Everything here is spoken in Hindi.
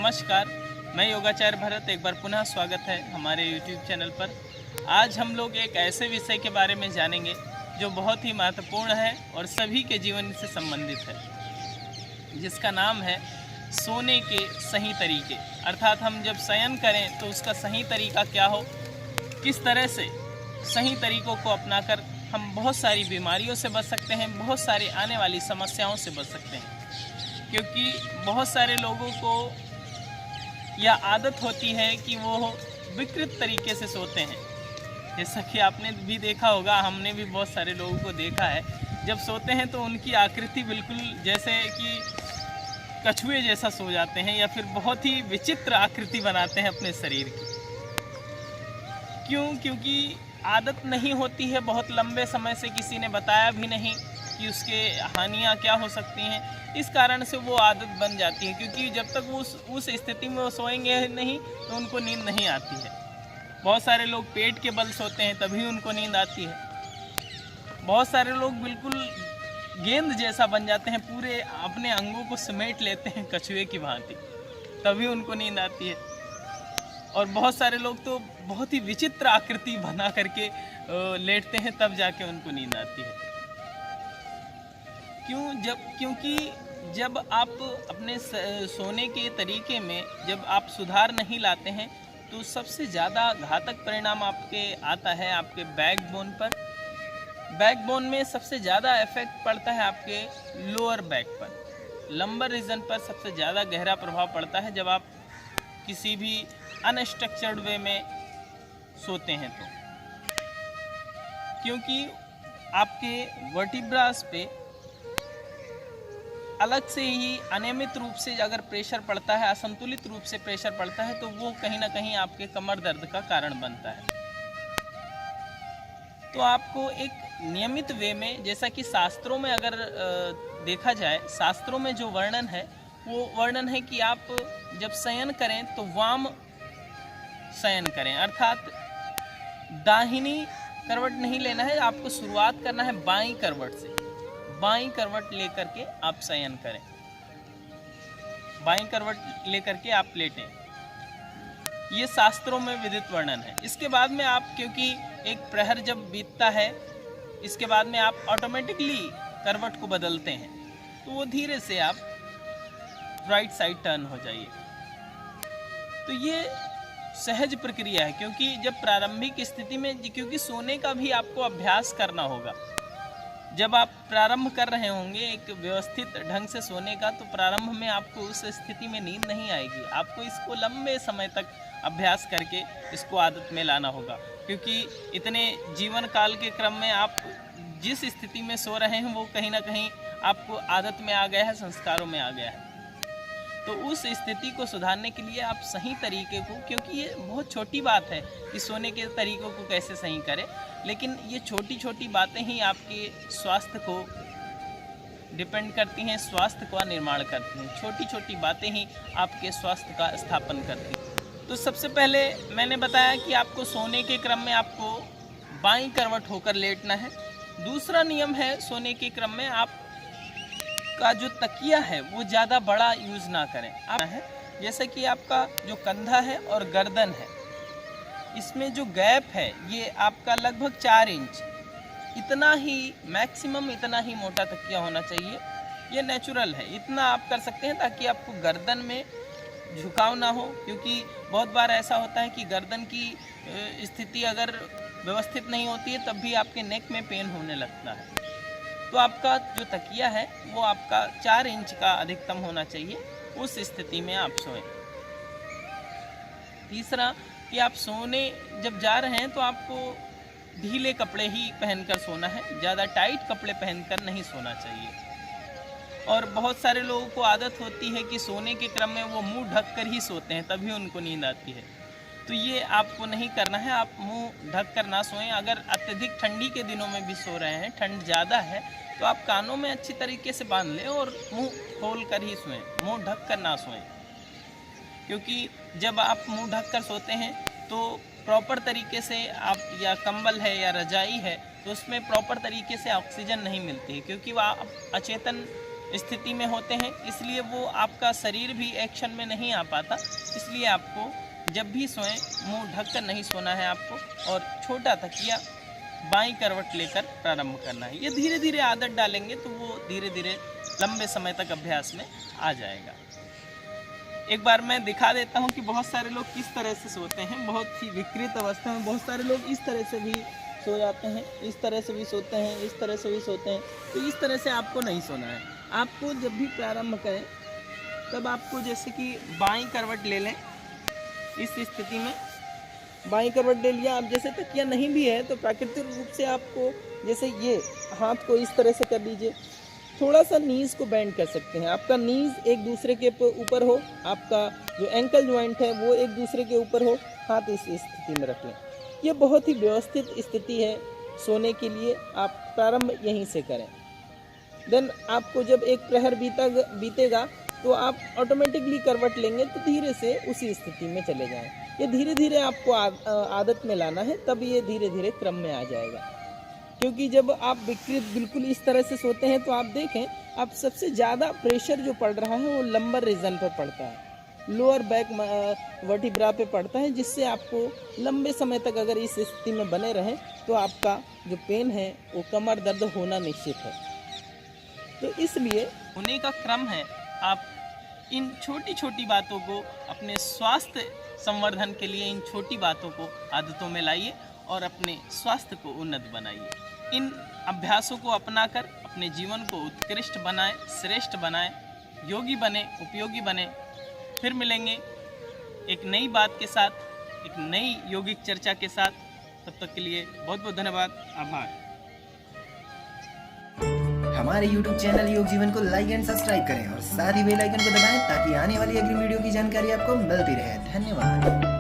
नमस्कार, मैं योगाचार्य भरत एक बार पुनः स्वागत है हमारे YouTube चैनल पर। आज हम लोग एक ऐसे विषय के बारे में जानेंगे जो बहुत ही महत्वपूर्ण है और सभी के जीवन से संबंधित है, जिसका नाम है सोने के सही तरीके। अर्थात हम जब शयन करें तो उसका सही तरीका क्या हो, किस तरह से सही तरीकों को अपनाकर हम बहुत सारी बीमारियों से बच सकते हैं, बहुत सारी आने वाली समस्याओं से बच सकते हैं। क्योंकि बहुत सारे लोगों को यह आदत होती है कि वो विकृत तरीके से सोते हैं। जैसा कि आपने भी देखा होगा, हमने भी बहुत सारे लोगों को देखा है, जब सोते हैं तो उनकी आकृति बिल्कुल जैसे कि कछुए जैसा सो जाते हैं या फिर बहुत ही विचित्र आकृति बनाते हैं अपने शरीर की। क्योंकि आदत नहीं होती है, बहुत लंबे समय से किसी ने बताया भी नहीं कि उसके हानियाँ क्या हो सकती हैं। इस कारण से वो आदत बन जाती है, क्योंकि जब तक वो उस स्थिति में वो सोएंगे नहीं तो उनको नींद नहीं आती है। बहुत सारे लोग पेट के बल सोते हैं तभी उनको नींद आती है। बहुत सारे लोग बिल्कुल गेंद जैसा बन जाते हैं, पूरे अपने अंगों को समेट लेते हैं कछुए की भांति, तभी उनको नींद आती है। और बहुत सारे लोग तो बहुत ही विचित्र आकृति बना करके लेटते हैं, तब जाके उनको नींद आती है। क्योंकि जब आप अपने सोने के तरीके में जब आप सुधार नहीं लाते हैं तो सबसे ज़्यादा घातक परिणाम आपके आता है आपके बैकबोन पर। बैकबोन में सबसे ज़्यादा इफेक्ट पड़ता है आपके लोअर बैक पर, लंबर रीजन पर सबसे ज़्यादा गहरा प्रभाव पड़ता है जब आप किसी भी अनस्ट्रक्चर्ड वे में सोते हैं तो। क्योंकि आपके वर्टिब्रास पे अलग से ही अनियमित रूप से अगर प्रेशर पड़ता है, असंतुलित रूप से प्रेशर पड़ता है, तो वो कहीं ना कहीं आपके कमर दर्द का कारण बनता है। तो आपको एक नियमित वे में, जैसा कि शास्त्रों में अगर देखा जाए, शास्त्रों में जो वर्णन है वो वर्णन है कि आप जब शयन करें तो वाम शयन करें, अर्थात दाहिनी करवट नहीं लेना है, आपको शुरुआत करना है बाईं करवट से। बाईं करवट लेकर के आप शयन करें, बाईं करवट लेकर के आप लेटें। ये शास्त्रों में विदित वर्णन है। इसके बाद में आप, क्योंकि एक प्रहर जब बीतता है, इसके बाद में आप ऑटोमेटिकली करवट को बदलते हैं, तो वो धीरे से आप राइट साइड टर्न हो जाइए। तो ये सहज प्रक्रिया है, क्योंकि जब प्रारंभिक स्थिति में, क्योंकि सोने का भी आपको अभ्यास करना होगा। जब आप प्रारंभ कर रहे होंगे एक व्यवस्थित ढंग से सोने का, तो प्रारंभ में आपको उस स्थिति में नींद नहीं आएगी। आपको इसको लंबे समय तक अभ्यास करके इसको आदत में लाना होगा, क्योंकि इतने जीवन काल के क्रम में आप जिस स्थिति में सो रहे हैं वो कहीं ना कहीं आपको आदत में आ गया है, संस्कारों में आ गया है। तो उस स्थिति को सुधारने के लिए आप सही तरीके को, क्योंकि ये बहुत छोटी बात है कि सोने के तरीकों को कैसे सही करें, लेकिन ये छोटी छोटी बातें ही आपके स्वास्थ्य को डिपेंड करती हैं, स्वास्थ्य का निर्माण करती हैं। छोटी छोटी बातें ही आपके स्वास्थ्य का स्थापन करती हैं। तो सबसे पहले मैंने बताया कि आपको सोने के क्रम में आपको बाईं करवट होकर लेटना है। दूसरा नियम है, सोने के क्रम में आप का जो तकिया है वो ज़्यादा बड़ा यूज़ ना करें। आप है जैसे कि आपका जो कंधा है और गर्दन है, इसमें जो गैप है ये आपका लगभग 4 इंच, इतना ही मैक्सिमम, इतना ही मोटा तकिया होना चाहिए। ये नेचुरल है, इतना आप कर सकते हैं ताकि आपको गर्दन में झुकाव ना हो। क्योंकि बहुत बार ऐसा होता है कि गर्दन की स्थिति अगर व्यवस्थित नहीं होती है तब भी आपके नेक में पेन होने लगता है। तो आपका जो तकिया है वो आपका 4 इंच का अधिकतम होना चाहिए, उस स्थिति में आप सोएं। तीसरा कि आप सोने जब जा रहे हैं तो आपको ढीले कपड़े ही पहनकर सोना है, ज़्यादा टाइट कपड़े पहनकर नहीं सोना चाहिए। और बहुत सारे लोगों को आदत होती है कि सोने के क्रम में वो मुंह ढक कर ही सोते हैं, तभी उनको नींद आती है। तो ये आपको नहीं करना है, आप मुंह ढक कर ना सोएं। अगर अत्यधिक ठंडी के दिनों में भी सो रहे हैं, ठंड ज़्यादा है, तो आप कानों में अच्छी तरीके से बांध लें और मुंह खोल कर ही सोएं, मुंह ढक कर ना सोएं। क्योंकि जब आप मुंह ढक कर सोते हैं तो प्रॉपर तरीके से आप, या कंबल है या रजाई है, तो उसमें प्रॉपर तरीके से ऑक्सीजन नहीं मिलती है, क्योंकि वह अचेतन स्थिति में होते हैं, इसलिए वो आपका शरीर भी एक्शन में नहीं आ पाता। इसलिए आपको जब भी सोएं मुंह ढककर नहीं सोना है आपको, और छोटा तकिया बाईं करवट लेकर प्रारंभ करना है। ये धीरे धीरे आदत डालेंगे तो वो धीरे धीरे लंबे समय तक अभ्यास में आ जाएगा। एक बार मैं दिखा देता हूँ कि बहुत सारे लोग किस तरह से सोते हैं। बहुत ही विकृत अवस्था में बहुत सारे लोग इस तरह से भी सो जाते हैं, इस तरह से भी सोते हैं, इस तरह से भी सोते हैं। तो इस तरह से आपको नहीं सोना है। आपको जब भी प्रारंभ करें तब आपको जैसे कि बाईं करवट ले लें। इस स्थिति में बाईं करवट ले लिया। आप जैसे तकिया नहीं भी है तो प्राकृतिक रूप से आपको जैसे ये हाथ को इस तरह से कर लीजिए। थोड़ा सा नीज़ को बेंड कर सकते हैं। आपका नीज़ एक दूसरे के ऊपर हो, आपका जो एंकल ज्वाइंट है वो एक दूसरे के ऊपर हो, हाथ इस स्थिति में रख लें। ये बहुत ही व्यवस्थित स्थिति है सोने के लिए। आप प्रारंभ यहीं से करें। देन आपको जब एक प्रहर बीतेगा तो आप ऑटोमेटिकली करवट लेंगे तो धीरे से उसी स्थिति में चले जाएं। ये धीरे धीरे आपको आदत में लाना है, तब ये धीरे धीरे क्रम में आ जाएगा। क्योंकि जब आप विकृत बिल्कुल इस तरह से सोते हैं तो आप देखें आप सबसे ज़्यादा प्रेशर जो पड़ रहा है वो लंबर रीजन पर पड़ता है, लोअर बैक वर्टिब्रा पे पड़ता है, जिससे आपको लंबे समय तक अगर इस स्थिति में बने रहें तो आपका जो पेन है वो कमर दर्द होना निश्चित है। तो इसलिए होने का क्रम है। आप इन छोटी छोटी बातों को अपने स्वास्थ्य संवर्धन के लिए इन छोटी बातों को आदतों में लाइए और अपने स्वास्थ्य को उन्नत बनाइए। इन अभ्यासों को अपनाकर अपने जीवन को उत्कृष्ट बनाएं, श्रेष्ठ बनाएं, योगी बने, उपयोगी बने। फिर मिलेंगे एक नई बात के साथ, एक नई योगिक चर्चा के साथ। तब तक के लिए बहुत बहुत धन्यवाद, आभार। हमारे YouTube चैनल योग जीवन को लाइक एंड सब्सक्राइब करें और साथ ही बेल आइकन को दबाएं ताकि आने वाली अगली वीडियो की जानकारी आपको मिलती रहे। धन्यवाद।